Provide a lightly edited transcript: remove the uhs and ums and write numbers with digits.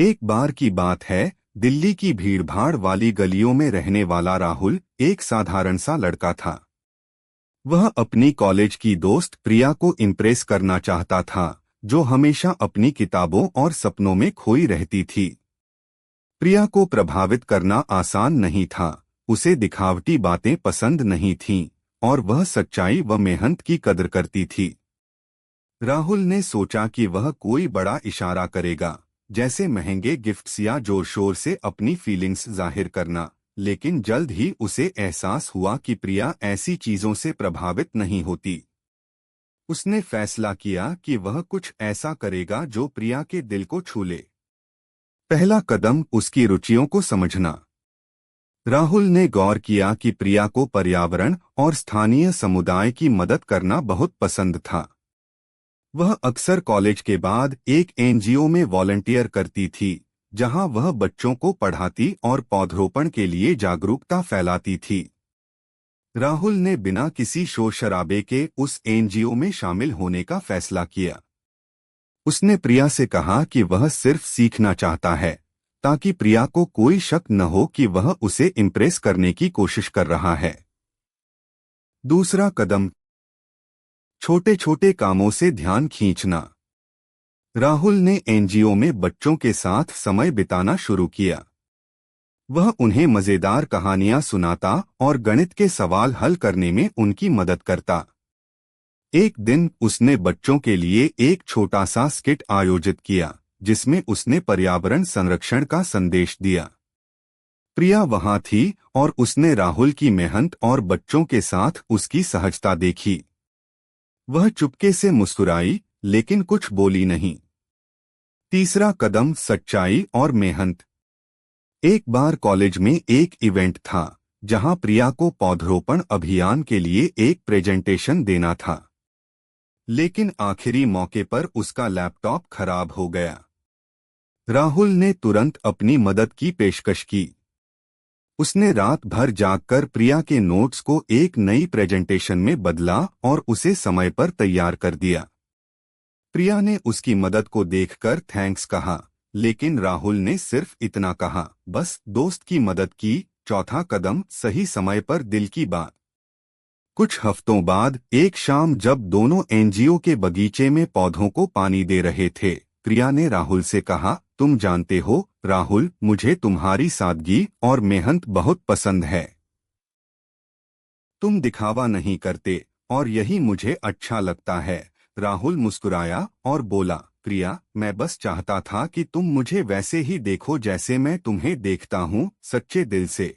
एक बार की बात है, दिल्ली की भीड़भाड़ वाली गलियों में रहने वाला राहुल एक साधारण सा लड़का था। वह अपनी कॉलेज की दोस्त प्रिया को इम्प्रेस करना चाहता था, जो हमेशा अपनी किताबों और सपनों में खोई रहती थी। प्रिया को प्रभावित करना आसान नहीं था। उसे दिखावटी बातें पसंद नहीं थीं और वह सच्चाई व मेहनत की कदर करती थी। राहुल ने सोचा कि वह कोई बड़ा इशारा करेगा, जैसे महंगे गिफ्ट्स या जोर शोर से अपनी फीलिंग्स जाहिर करना, लेकिन जल्द ही उसे एहसास हुआ कि प्रिया ऐसी चीजों से प्रभावित नहीं होती। उसने फैसला किया कि वह कुछ ऐसा करेगा जो प्रिया के दिल को छू ले। पहला कदम उसकी रुचियों को समझना। राहुल ने गौर किया कि प्रिया को पर्यावरण और स्थानीय समुदाय की मदद करना बहुत पसंद था। वह अक्सर कॉलेज के बाद एक एनजीओ में वॉलंटियर करती थी, जहां वह बच्चों को पढ़ाती और पौधरोपण के लिए जागरूकता फैलाती थी। राहुल ने बिना किसी शोर शराबे के उस एनजीओ में शामिल होने का फैसला किया। उसने प्रिया से कहा कि वह सिर्फ सीखना चाहता है, ताकि प्रिया को कोई शक न हो कि वह उसे इम्प्रेस करने की कोशिश कर रहा है। दूसरा कदम, छोटे छोटे कामों से ध्यान खींचना। राहुल ने एनजीओ में बच्चों के साथ समय बिताना शुरू किया। वह उन्हें मजेदार कहानियां सुनाता और गणित के सवाल हल करने में उनकी मदद करता। एक दिन उसने बच्चों के लिए एक छोटा सा स्किट आयोजित किया, जिसमें उसने पर्यावरण संरक्षण का संदेश दिया। प्रिया वहां थी और उसने राहुल की मेहनत और बच्चों के साथ उसकी सहजता देखी। वह चुपके से मुस्कुराई, लेकिन कुछ बोली नहीं। तीसरा कदम, सच्चाई और मेहनत। एक बार कॉलेज में एक इवेंट था, जहां प्रिया को पौधरोपण अभियान के लिए एक प्रेजेंटेशन देना था। लेकिन आखिरी मौके पर उसका लैपटॉप खराब हो गया। राहुल ने तुरंत अपनी मदद की पेशकश की। उसने रात भर जागकर प्रिया के नोट्स को एक नई प्रेजेंटेशन में बदला और उसे समय पर तैयार कर दिया। प्रिया ने उसकी मदद को देखकर थैंक्स कहा, लेकिन राहुल ने सिर्फ इतना कहा, बस दोस्त की मदद की। चौथा कदम, सही समय पर दिल की बात। कुछ हफ्तों बाद एक शाम जब दोनों एनजीओ के बगीचे में पौधों को पानी दे रहे थे, प्रिया ने राहुल से कहा, तुम जानते हो राहुल, मुझे तुम्हारी सादगी और मेहनत बहुत पसंद है। तुम दिखावा नहीं करते और यही मुझे अच्छा लगता है। राहुल मुस्कुराया और बोला, प्रिया, मैं बस चाहता था कि तुम मुझे वैसे ही देखो जैसे मैं तुम्हें देखता हूँ, सच्चे दिल से।